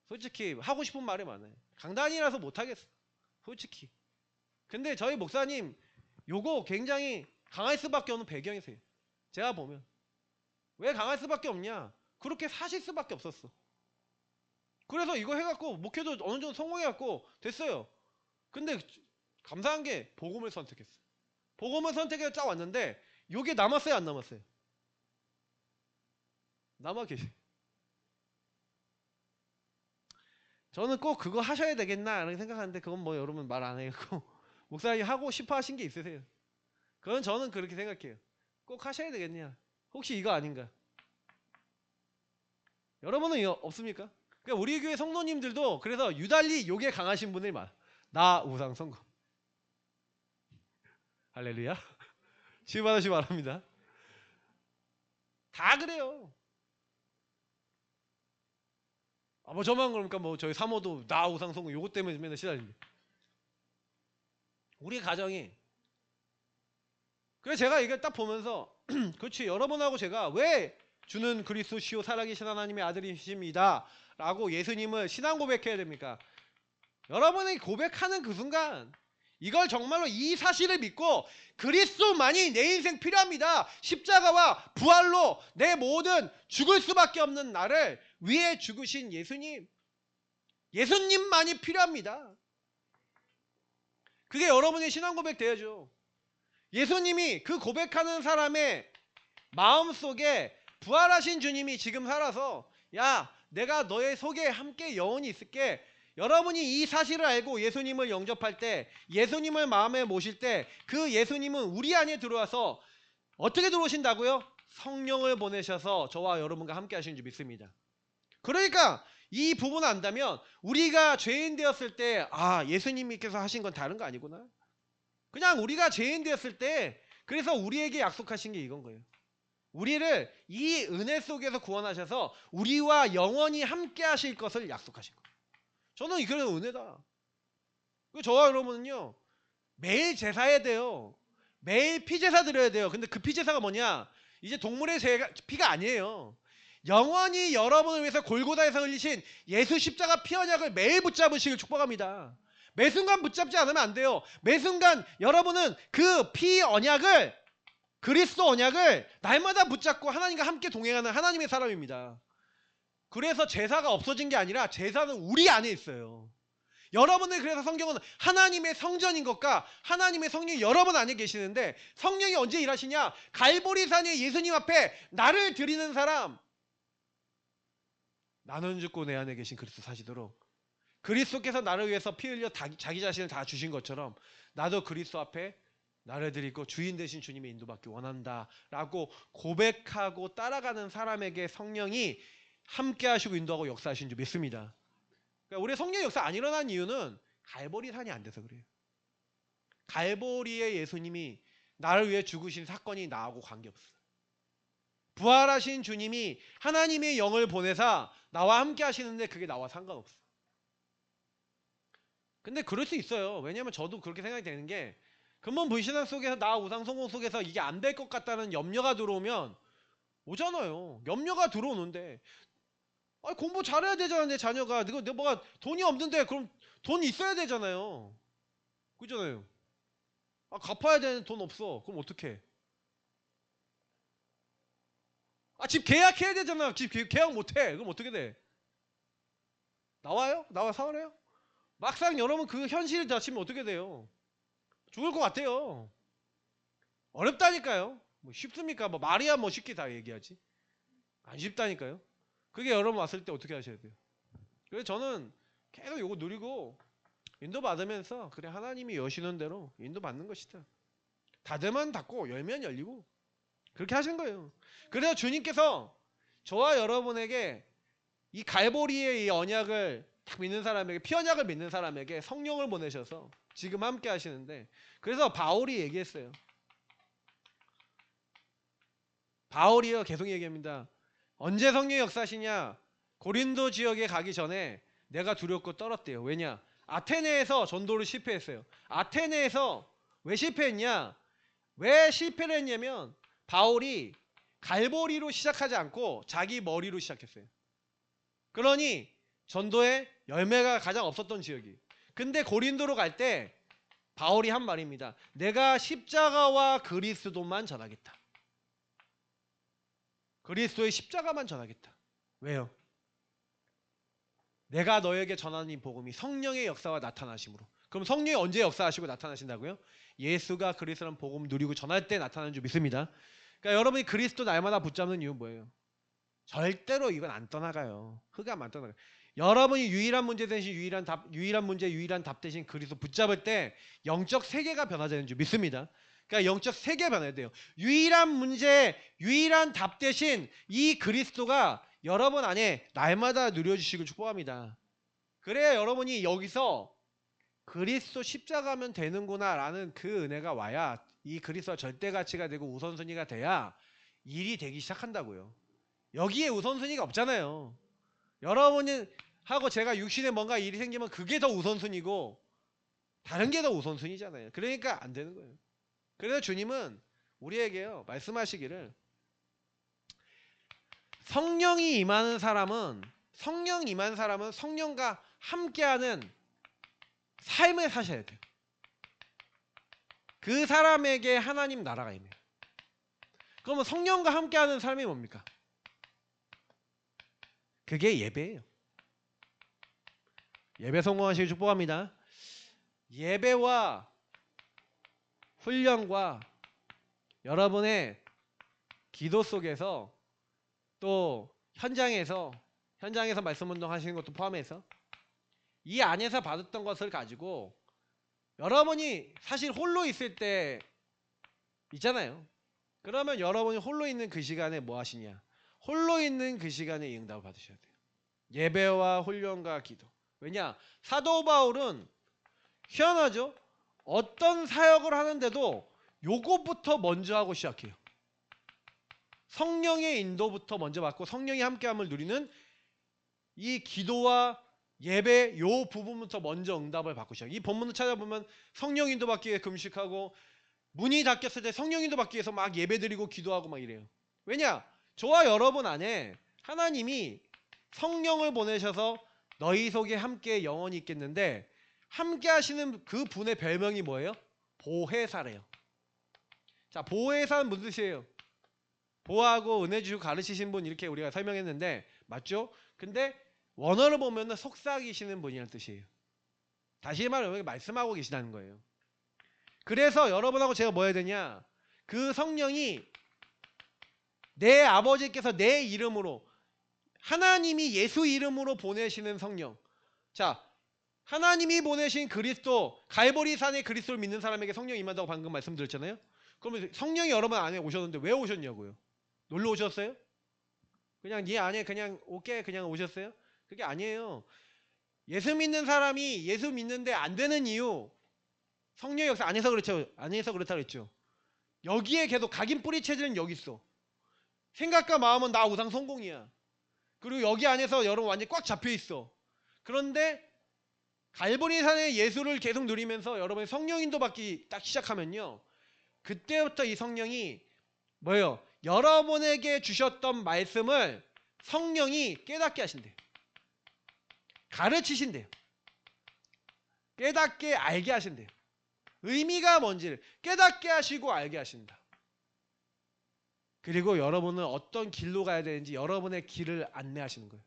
솔직히 하고 싶은 말이 많아요. 강단이라서 못하겠어 솔직히. 근데 저희 목사님 요거 굉장히 강할 수밖에 없는 배경이세요. 제가 보면 왜 강할 수밖에 없냐, 그렇게 사실 수밖에 없었어. 그래서 이거 해갖고 목회도 어느 정도 성공해갖고 됐어요. 근데 감사한 게 복음을 선택했어. 복음을 선택해서 쫙 왔는데 요게 남았어요 안 남았어요? 남아 계시. 저는 꼭 그거 하셔야 되겠나 라는 생각하는데 그건 뭐 여러분 말 안 해갖고 목사님 하고 싶어 하신 게 있으세요? 그건 저는 그렇게 생각해요. 꼭 하셔야 되겠냐? 혹시 이거 아닌가? 여러분은 이거 없습니까? 그러니까 우리 교회 성도님들도 그래서 유달리 요게 강하신 분들이 많아. 나 우상 성공. 할렐루야. 치유받으시기 바랍니다. 다 그래요. 뭐 저만 그러니까 뭐 저희 사모도 나 우상 성공 요거 때문에 맨날 시달립니다. 우리 가정이. 그래서 제가 이걸 딱 보면서 그렇지, 여러분하고 제가 왜 주는 그리스도시요 살아계신 하나님의 아들이십니다 라고 예수님을 신앙 고백해야 됩니까? 여러분이 고백하는 그 순간 이걸 정말로 이 사실을 믿고 그리스도만이 내 인생 필요합니다. 십자가와 부활로 내 모든 죽을 수밖에 없는 나를 위해 죽으신 예수님만이 필요합니다. 그게 여러분의 신앙 고백 돼야죠. 예수님이 그 고백하는 사람의 마음속에 부활하신 주님이 지금 살아서 야, 내가 너의 속에 함께 영원히 있을게. 여러분이 이 사실을 알고 예수님을 영접할 때, 예수님을 마음에 모실 때 그 예수님은 우리 안에 들어와서 어떻게 들어오신다고요? 성령을 보내셔서 저와 여러분과 함께 하시는 줄 믿습니다. 그러니까 이 부분을 안다면 우리가 죄인 되었을 때 예수님께서 하신 건 다른 거 아니구나. 그냥 우리가 죄인 되었을 때 그래서 우리에게 약속하신 게 이건 거예요. 우리를 이 은혜 속에서 구원하셔서 우리와 영원히 함께 하실 것을 약속하신 거예요. 저는 이게 은혜다. 저와 여러분은요 매일 제사해야 돼요. 매일 피제사 드려야 돼요. 근데 그 피제사가 뭐냐? 이제 동물의 피가 아니에요. 영원히 여러분을 위해서 골고다에서 흘리신 예수 십자가 피 언약을 매일 붙잡으시길 축복합니다. 매 순간 붙잡지 않으면 안 돼요. 매 순간 여러분은 그 피 언약을, 그리스도 언약을 날마다 붙잡고 하나님과 함께 동행하는 하나님의 사람입니다. 그래서 제사가 없어진 게 아니라 제사는 우리 안에 있어요. 여러분들 그래서 성경은 하나님의 성전인 것과 하나님의 성령이 여러분 안에 계시는데 성령이 언제 일하시냐? 갈보리산에 예수님 앞에 나를 드리는 사람, 나는 죽고 내 안에 계신 그리스도 사시도록 그리스도께서 나를 위해서 피 흘려 자기 자신을 다 주신 것처럼 나도 그리스도 앞에 나를 드리고 주인 되신 주님의 인도받기 원한다 라고 고백하고 따라가는 사람에게 성령이 함께 하시고 인도하고 역사하신 줄 믿습니다. 그러니까 우리 성령 역사 안 일어난 이유는 갈보리산이 안 돼서 그래요. 갈보리의 예수님이 나를 위해 죽으신 사건이 나하고 관계없어요. 부활하신 주님이 하나님의 영을 보내사 나와 함께 하시는데 그게 나와 상관없어. 근데 그럴 수 있어요. 왜냐면 저도 그렇게 생각이 되는 게 근본 불신앙 속에서 나 우상성공 속에서 이게 안 될 것 같다는 염려가 들어오면 오잖아요. 염려가 들어오는데 공부 잘해야 되잖아. 내 자녀가 내 뭐가 돈이 없는데 그럼 돈 있어야 되잖아요. 그잖아요. 갚아야 되는 돈 없어. 그럼 어떡해? 집 계약해야 되잖아. 집 계약 못해. 그럼 어떻게 돼? 나와요? 나와 사월해요? 막상 여러분 그 현실을 다치면 어떻게 돼요? 죽을 것 같아요. 어렵다니까요. 뭐 쉽습니까? 뭐 말이야 뭐 쉽게 다 얘기하지. 안 쉽다니까요. 그게 여러분 왔을 때 어떻게 하셔야 돼요? 그래서 저는 계속 요거 누리고 인도 받으면서 그래 하나님이 여시는 대로 인도 받는 것이다. 닫으면 닫고 열면 열리고 그렇게 하시는 거예요. 그래서 주님께서 저와 여러분에게 이 갈보리의 이 언약을 딱 믿는 사람에게 피 언약을 믿는 사람에게 성령을 보내셔서 지금 함께 하시는데 그래서 바울이 얘기했어요. 바울이요 계속 얘기합니다. 언제 성령의 역사시냐? 고린도 지역에 가기 전에 내가 두렵고 떨었대요. 왜냐? 아테네에서 전도를 실패했어요. 아테네에서 왜 실패했냐? 왜 실패를 했냐면 바울이 갈보리로 시작하지 않고 자기 머리로 시작했어요. 그러니 전도에 열매가 가장 없었던 지역이. 근데 고린도로 갈 때 바울이 한 말입니다. 내가 십자가와 그리스도만 전하겠다. 그리스도의 십자가만 전하겠다. 왜요? 내가 너에게 전하는 이 복음이 성령의 역사와 나타나심으로. 그럼 성령이 언제 역사하시고 나타나신다고요? 예수가 그리스도라는 복음 누리고 전할 때 나타나는 줄 믿습니다. 그러니까 여러분이 그리스도 날마다 붙잡는 이유는 뭐예요? 절대로 이건 안 떠나가요. 흑암 안 떠나가요. 여러분이 유일한 문제 대신 유일한 답 대신 그리스도 붙잡을 때 영적 세계가 변화되는 줄 믿습니다. 그러니까 영적 세계가 변해야 돼요. 유일한 문제, 유일한 답 대신 이 그리스도가 여러분 안에 날마다 누려주시길 축복합니다. 그래야 여러분이 여기서 그리스도 십자가면 되는구나 라는 그 은혜가 와야 이 그리스도가 절대가치가 되고 우선순위가 돼야 일이 되기 시작한다고요. 여기에 우선순위가 없잖아요. 여러분이 하고 제가 육신에 뭔가 일이 생기면 그게 더 우선순위고 다른 게 더 우선순위잖아요. 그러니까 안 되는 거예요. 그래서 주님은 우리에게요 말씀하시기를 성령이 임하는 사람은 성령과 함께하는 삶을 사셔야 돼요. 그 사람에게 하나님 나라가 임해요. 그러면 성령과 함께하는 삶이 뭡니까? 그게 예배예요. 예배 성공하시길 축복합니다. 예배와 훈련과 여러분의 기도 속에서 또 현장에서 말씀 운동 하시는 것도 포함해서 이 안에서 받았던 것을 가지고 여러분이 사실 홀로 있을 때 있잖아요. 그러면 여러분이 홀로 있는 그 시간에 뭐 하시냐? 홀로 있는 그 시간에 응답을 받으셔야 돼요. 예배와 훈련과 기도. 왜냐? 사도 바울은 희한하죠? 어떤 사역을 하는데도 요것부터 먼저 하고 시작해요. 성령의 인도부터 먼저 받고 성령이 함께함을 누리는 이 기도와 예배 요 부분부터 먼저 응답을 받고 시작해요. 이 본문을 찾아보면 성령 인도 받기 위해 금식하고 문이 닫혔을 때 성령 인도 받기 위해서 막 예배드리고 기도하고 막 이래요. 왜냐? 저와 여러분 안에 하나님이 성령을 보내셔서 너희 속에 함께 영원히 있겠는데 함께 하시는 그 분의 별명이 뭐예요? 보혜사래요. 자, 보혜사는 무슨 뜻이에요? 보호하고 은혜 주시고 가르치신 분 이렇게 우리가 설명했는데 맞죠? 근데 원어를 보면 속삭이시는 분이라는 뜻이에요. 다시 말하면 말씀하고 계시다는 거예요. 그래서 여러분하고 제가 뭐 해야 되냐? 그 성령이 내 아버지께서 내 이름으로 하나님이 예수 이름으로 보내시는 성령. 자, 하나님이 보내신 그리스도 갈보리 산의 그리스도를 믿는 사람에게 성령이 임한다고 방금 말씀드렸잖아요. 그러면 성령이 여러분 안에 오셨는데 왜 오셨냐고요? 놀러 오셨어요? 그냥 네 안에 그냥 오게 그냥 오셨어요? 그게 아니에요. 예수 믿는 사람이 예수 믿는데 안 되는 이유 성령 역사 안에서 그렇죠. 안에서 그렇다 그랬죠. 여기에 계속 각인 뿌리 체질은 여기 있어. 생각과 마음은 나 우상 성공이야. 그리고 여기 안에서 여러분 완전히 꽉 잡혀 있어. 그런데 갈보리산의 예수를 계속 누리면서 여러분이 성령 인도 받기 딱 시작하면요. 그때부터 이 성령이 뭐예요? 여러분에게 주셨던 말씀을 성령이 깨닫게 하신대요. 가르치신대요. 깨닫게 알게 하신대요. 의미가 뭔지를 깨닫게 하시고 알게 하신다. 그리고 여러분은 어떤 길로 가야 되는지 여러분의 길을 안내하시는 거예요.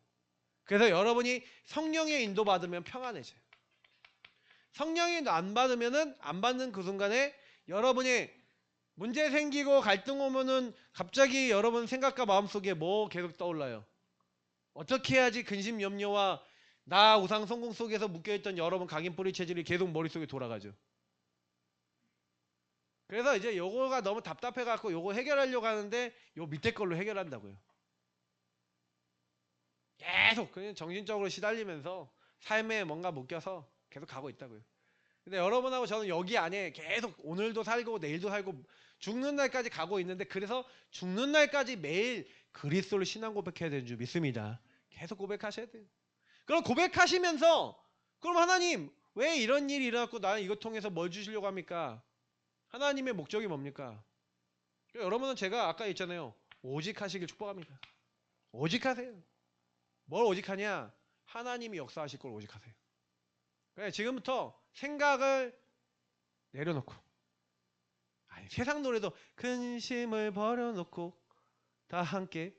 그래서 여러분이 성령의 인도 받으면 평안해져요. 성령의 인도 안 받으면은 안 받는 그 순간에 여러분이 문제 생기고 갈등 오면은 갑자기 여러분 생각과 마음속에 뭐 계속 떠올라요? 어떻게 해야지 근심 염려와 나 우상 성공 속에서 묶여있던 여러분 각인 뿌리 체질이 계속 머릿속에 돌아가죠. 그래서 이제 요거가 너무 답답해 갖고 요거 해결하려고 하는데 요 밑에 걸로 해결한다고요. 계속 그냥 정신적으로 시달리면서 삶에 뭔가 묶여서 계속 가고 있다고요. 근데 여러분하고 저는 여기 안에 계속 오늘도 살고 내일도 살고 죽는 날까지 가고 있는데 그래서 죽는 날까지 매일 그리스도를 신앙 고백해야 되는 줄 믿습니다. 계속 고백하셔야 돼요. 그럼 고백하시면서 그럼 하나님 왜 이런 일이 일어났고 나는 이것 통해서 뭘 주시려고 합니까? 하나님의 목적이 뭡니까? 여러분은 제가 아까 했잖아요. 오직 하시길 축복합니다. 오직 하세요. 뭘 오직 하냐? 하나님이 역사하실 걸 오직 하세요. 그래, 지금부터 생각을 내려놓고 아니, 세상 노래도 근심을 버려놓고 다 함께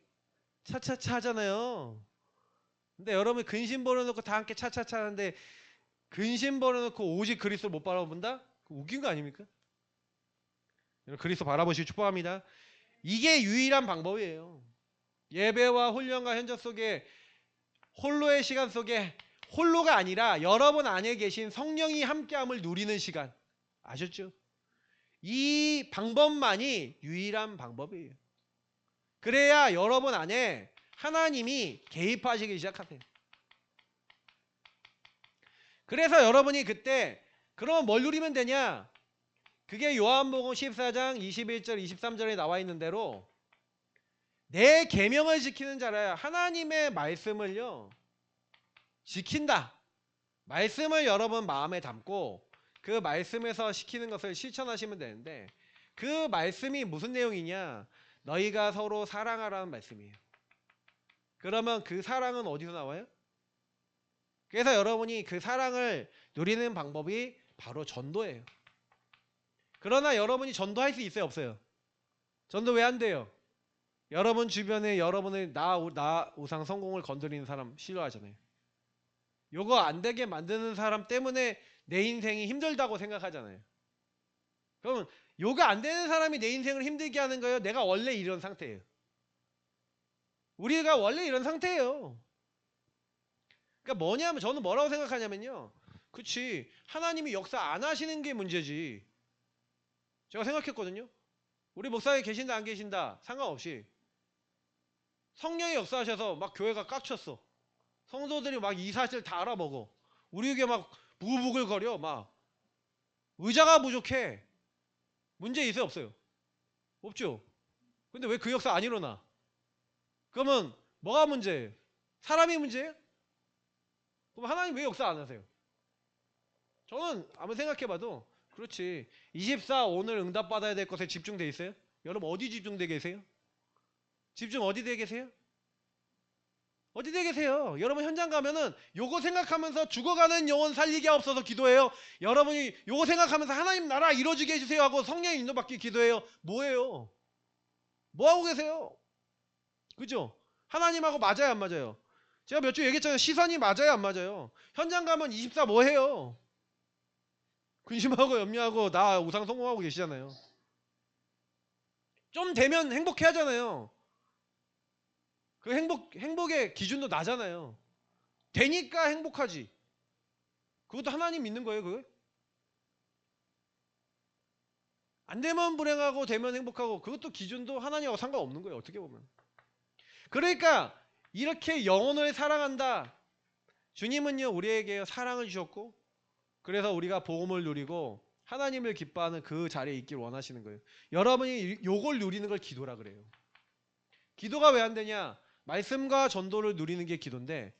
차차차 하잖아요. 근데 여러분 근심 버려놓고 다 함께 차차차 하는데 근심 버려놓고 오직 그리스도를 못 바라본다? 웃긴 거 아닙니까? 그리스도 바라보시기 축복합니다. 이게 유일한 방법이에요. 예배와 훈련과 현장 속에 홀로의 시간 속에 홀로가 아니라 여러분 안에 계신 성령이 함께함을 누리는 시간. 아셨죠? 이 방법만이 유일한 방법이에요. 그래야 여러분 안에 하나님이 개입하시기 시작하세요. 그래서 여러분이 그때 그러면 뭘 누리면 되냐? 그게 요한복음 14장 21절 23절에 나와 있는 대로 내 계명을 지키는 자라야 하나님의 말씀을요 지킨다. 말씀을 여러분 마음에 담고 그 말씀에서 시키는 것을 실천하시면 되는데 그 말씀이 무슨 내용이냐? 너희가 서로 사랑하라는 말씀이에요. 그러면 그 사랑은 어디서 나와요? 그래서 여러분이 그 사랑을 누리는 방법이 바로 전도예요. 그러나 여러분이 전도할 수 있어요, 없어요? 전도 왜 안 돼요? 여러분 주변에 여러분의 나 우상 성공을 건드리는 사람 싫어하잖아요. 요거 안 되게 만드는 사람 때문에 내 인생이 힘들다고 생각하잖아요. 그러면 요거 안 되는 사람이 내 인생을 힘들게 하는 거예요? 내가 원래 이런 상태예요. 우리가 원래 이런 상태예요. 그러니까 뭐냐면 저는 뭐라고 생각하냐면요. 그치, 하나님이 역사 안 하시는 게 문제지. 제가 생각했거든요. 우리 목사님 계신다 안 계신다 상관없이 성령이 역사하셔서 막 교회가 깝쳤어. 성도들이 막 이 사실 다 알아먹어. 우리에게 막 부글부글거려. 막 의자가 부족해. 문제 있어요 없어요? 없죠. 근데 왜 그 역사 안 일어나? 그러면 뭐가 문제예요? 사람이 문제예요? 그럼 하나님 왜 역사 안 하세요? 저는 아무리 생각해봐도 그렇지. 24 오늘 응답받아야 될 것에 집중돼 있어요? 여러분 어디 집중돼 계세요? 집중 어디 돼 계세요? 어디 돼 계세요? 여러분 현장 가면은 요거 생각하면서 죽어가는 영혼 살리게 없어서 기도해요. 여러분이 요거 생각하면서 하나님 나라 이루어지게 해주세요 하고 성령 인도받기 기도해요. 뭐예요? 뭐 하고 계세요? 그죠? 하나님하고 맞아요 안 맞아요? 제가 몇 주 얘기했잖아요. 시선이 맞아요 안 맞아요? 현장 가면 24 뭐 해요? 근심하고 염려하고 나 우상 성공하고 계시잖아요. 좀 되면 행복해 하잖아요. 그 행복의 기준도 나잖아요. 되니까 행복하지. 그것도 하나님 믿는 거예요, 그거? 안 되면 불행하고 되면 행복하고 그것도 기준도 하나님하고 상관없는 거예요, 어떻게 보면. 그러니까 이렇게 영혼을 사랑한다. 주님은요, 우리에게 사랑을 주셨고 그래서 우리가 복음을 누리고 하나님을 기뻐하는 그 자리에 있길 원하시는 거예요. 여러분이 요걸 누리는 걸 기도라 그래요. 기도가 왜 안 되냐? 말씀과 전도를 누리는 게 기도인데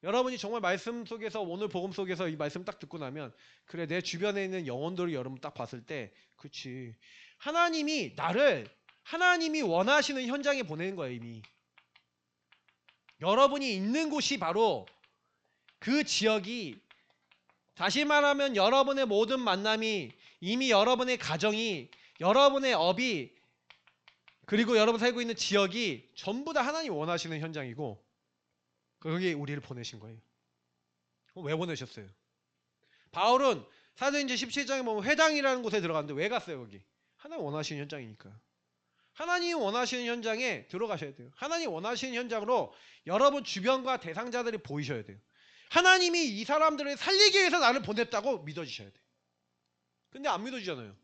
여러분이 정말 말씀 속에서 오늘 복음 속에서 이 말씀 딱 듣고 나면 그래 내 주변에 있는 영혼들을 여러분 딱 봤을 때 그치 하나님이 나를 하나님이 원하시는 현장에 보내는 거예요 이미. 여러분이 있는 곳이 바로 그 지역이 다시 말하면 여러분의 모든 만남이 이미 여러분의 가정이 여러분의 업이 그리고 여러분 살고 있는 지역이 전부 다 하나님 원하시는 현장이고 거기에 우리를 보내신 거예요. 왜 보내셨어요? 바울은 사도행전 17장에 보면 회당이라는 곳에 들어갔는데 왜 갔어요 거기? 하나님 원하시는 현장이니까. 하나님 원하시는 현장에 들어가셔야 돼요. 하나님 원하시는 현장으로 여러분 주변과 대상자들이 보이셔야 돼요. 하나님이 이 사람들을 살리기 위해서 나를 보냈다고 믿어지셔야 돼요. 근데 안 믿어지잖아요.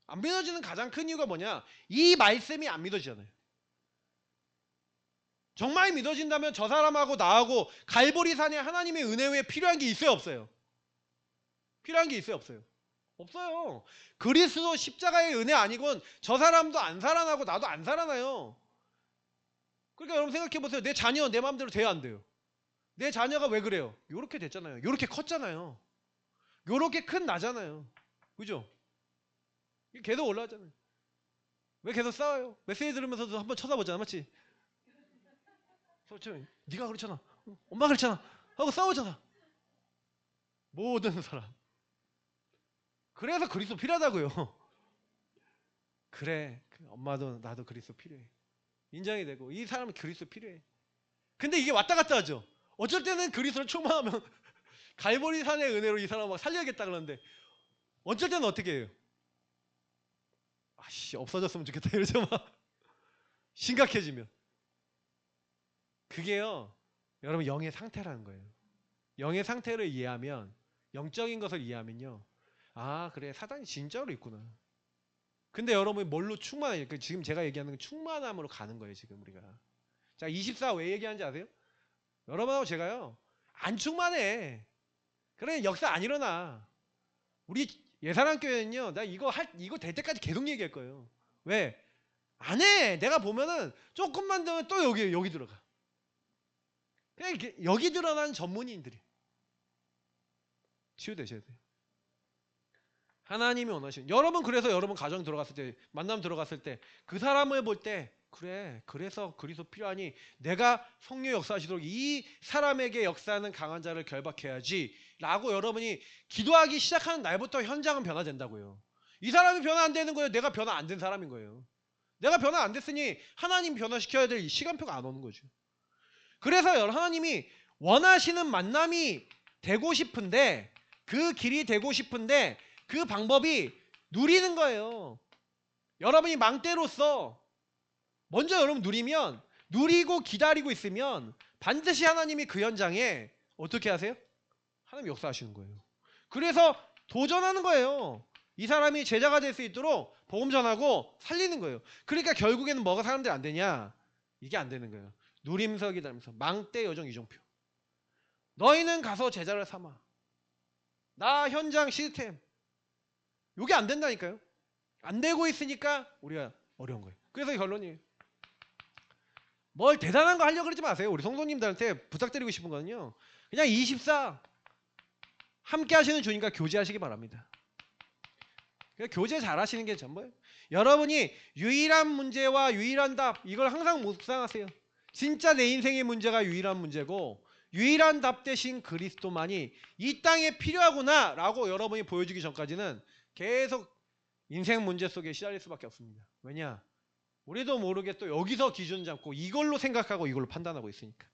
안 믿어지는 가장 큰 이유가 뭐냐? 이 말씀이 안 믿어지잖아요. 정말 믿어진다면 저 사람하고 나하고 갈보리산에 하나님의 은혜 외에 필요한 게 있어요 없어요? 필요한 게 있어요 없어요? 없어요. 그리스도 십자가의 은혜 아니곤 저 사람도 안 살아나고 나도 안 살아나요. 그러니까 여러분 생각해 보세요. 내 자녀 내 마음대로 돼야 안 돼요. 내 자녀가 왜 그래요? 요렇게 됐잖아요. 요렇게 컸잖아요. 요렇게 큰 나잖아요. 그죠? 계속 올라왔잖아요. 왜 계속 싸워요? 메시지 들으면서도 한번 쳐다보잖아. 맞지? 네가 그렇잖아. 엄마가 그렇잖아. 하고 싸우잖아. 모든 사람. 그래서 그리스도 필요하다고요. 그래. 엄마도 나도 그리스도 필요해. 인정이 되고 이 사람은 그리스도 필요해. 근데 이게 왔다 갔다 하죠. 어쩔 때는 그리스도를 충만하면 갈보리 산의 은혜로 이 사람 막 살려야겠다 그러는데 어쩔 때는 어떻게 해요? 아씨 없어졌으면 좋겠다 이러죠 막. 심각해지면. 그게요. 여러분 영의 상태라는 거예요. 영의 상태를 이해하면 영적인 것을 이해하면요. 아 그래 사단이 진짜로 있구나. 근데 여러분이 뭘로 충만해요? 지금 제가 얘기하는 건 충만함으로 가는 거예요 지금 우리가. 자 24 왜 얘기하는지 아세요? 여러분하고 제가요 안 충만해. 그래 역사 안 일어나. 우리 예사랑교회는요 나 이거 될 때까지 계속 얘기할 거예요. 왜? 안 해. 내가 보면은 조금만 더 또 여기 들어가. 그냥 여기 드러나는 전문인들이 치유되셔야 돼요. 하나님이 원하시는 여러분 그래서 여러분 가정 들어갔을 때 만남 들어갔을 때 그 사람을 볼 때 그래. 그래서 그리스도 필요하니 내가 성령 역사하시도록 이 사람에게 역사하는 강한 자를 결박해야지 라고 여러분이 기도하기 시작하는 날부터 현장은 변화된다고요. 이 사람이 변화 안 되는 거예요. 내가 변화 안 된 사람인 거예요. 내가 변화 안 됐으니 하나님 변화시켜야 될 시간표가 안 오는 거죠. 그래서 하나님이 원하시는 만남이 되고 싶은데 그 길이 되고 싶은데 그 방법이 누리는 거예요. 여러분이 망대로서 먼저 여러분 누리면 누리고 기다리고 있으면 반드시 하나님이 그 현장에 어떻게 하세요? 하나님 역사하시는 거예요. 그래서 도전하는 거예요. 이 사람이 제자가 될 수 있도록 복음 전하고 살리는 거예요. 그러니까 결국에는 뭐가 사람들이 안 되냐? 이게 안 되는 거예요. 누림서 기다리면서 망대 여정 이정표. 너희는 가서 제자를 삼아. 나 현장 시스템. 이게 안 된다니까요. 안 되고 있으니까 우리가 어려운 거예요. 그래서 결론이에요. 뭘 대단한 거 하려고 그러지 마세요. 우리 성도님들한테 부탁드리고 싶은 거는요. 그냥 24 함께 하시는 주님과 교제하시기 바랍니다. 교제 잘 하시는 게 전부예요. 여러분이 유일한 문제와 유일한 답 이걸 항상 묵상하세요. 진짜 내 인생의 문제가 유일한 문제고 유일한 답 대신 그리스도만이 이 땅에 필요하구나 라고 여러분이 보여주기 전까지는 계속 인생 문제 속에 시달릴 수밖에 없습니다. 왜냐? 우리도 모르게 또 여기서 기준 잡고 이걸로 생각하고 이걸로 판단하고 있으니까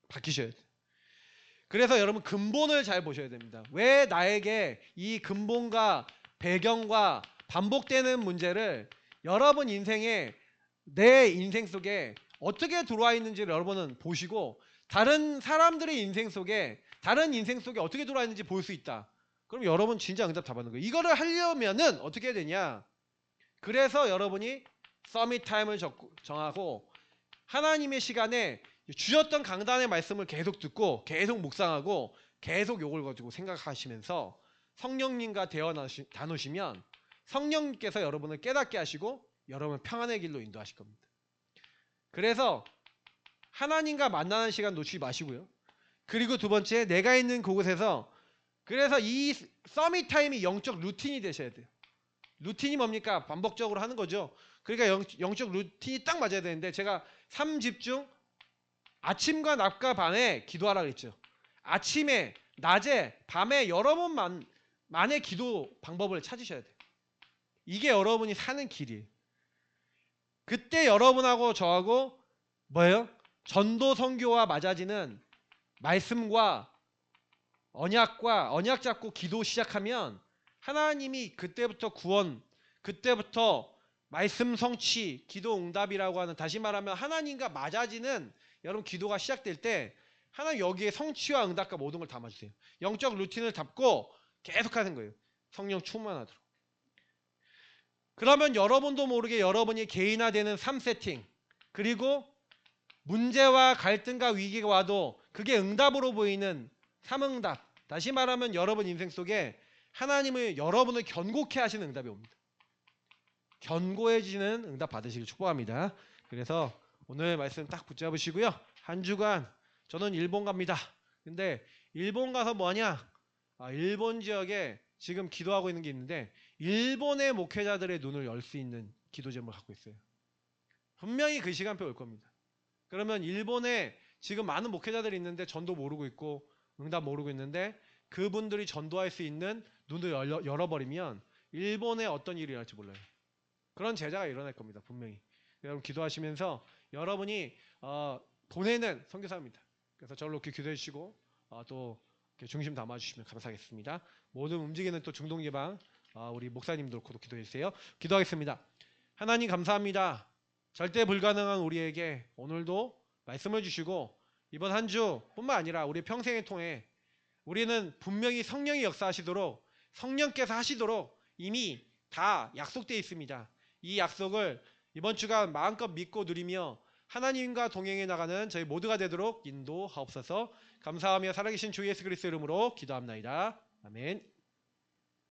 바뀌셔야 돼요. 그래서 여러분 근본을 잘 보셔야 됩니다. 왜 나에게 이 근본과 배경과 반복되는 문제를 여러분 인생에 내 인생 속에 어떻게 들어와 있는지를 여러분은 보시고 다른 사람들의 인생 속에 다른 인생 속에 어떻게 들어와 있는지 볼 수 있다. 그럼 여러분 진짜 응답 다 받는 거예요. 이거를 하려면은 어떻게 해야 되냐? 그래서 여러분이 서밋 타임을 정하고 하나님의 시간에 주셨던 강단의 말씀을 계속 듣고 계속 묵상하고 계속 요걸 가지고 생각하시면서 성령님과 대화 나누시면 성령님께서 여러분을 깨닫게 하시고 여러분을 평안의 길로 인도하실 겁니다. 그래서 하나님과 만나는 시간 놓치지 마시고요. 그리고 두 번째 내가 있는 그곳에서 그래서 이 서밋 타임이 영적 루틴이 되셔야 돼요. 루틴이 뭡니까? 반복적으로 하는 거죠. 그러니까 영적 루틴이 딱 맞아야 되는데 제가 3집중 아침과 낮과 밤에 기도하라 그랬죠. 아침에, 낮에, 밤에 여러 번만의 기도 방법을 찾으셔야 돼요. 이게 여러분이 사는 길이에요. 그때 여러분하고 저하고 뭐예요? 전도 선교와 맞아지는 말씀과 언약 잡고 기도 시작하면 하나님이 그때부터 구원, 그때부터 말씀 성취, 기도 응답이라고 하는 다시 말하면 하나님과 맞아지는 여러분 기도가 시작될 때 하나님 여기에 성취와 응답과 모든 걸 담아주세요. 영적 루틴을 잡고 계속하는 거예요. 성령 충만하도록. 그러면 여러분도 모르게 여러분이 개인화되는 삶 세팅 그리고 문제와 갈등과 위기가 와도 그게 응답으로 보이는 삼응답 다시 말하면 여러분 인생 속에 하나님을 여러분을 견고케 하시는 응답이 옵니다. 견고해지는 응답 받으시길 축복합니다. 그래서 오늘 말씀 딱 붙잡으시고요. 한 주간 저는 일본 갑니다. 근데 일본 가서 뭐하냐? 일본 지역에 지금 기도하고 있는 게 있는데 일본의 목회자들의 눈을 열 수 있는 기도 제목을 갖고 있어요. 분명히 그 시간표 올 겁니다. 그러면 일본에 지금 많은 목회자들이 있는데 전도 모르고 있고 응답 모르고 있는데 그분들이 전도할 수 있는 눈을 열어버리면 일본에 어떤 일이 일어날지 몰라요. 그런 제자가 일어날 겁니다. 분명히. 여러분 기도하시면서 여러분이 보내는 선교사입니다. 그래서 저를 이렇게 기도해 주시고 또 이렇게 중심 담아주시면 감사하겠습니다. 모든 움직이는 또 중동 예방 우리 목사님들 놓고도 기도해 주세요. 기도하겠습니다. 하나님 감사합니다. 절대 불가능한 우리에게 오늘도 말씀을 주시고 이번 한 주뿐만 아니라 우리 평생을 통해 우리는 분명히 성령이 역사하시도록 성령께서 하시도록 이미 다 약속되어 있습니다. 이 약속을 이번 주간 마음껏 믿고 누리며 하나님과 동행해 나가는 저희 모두가 되도록 인도하옵소서. 감사하며 살아계신 주 예수 그리스도 이름으로 기도합나이다. 아멘.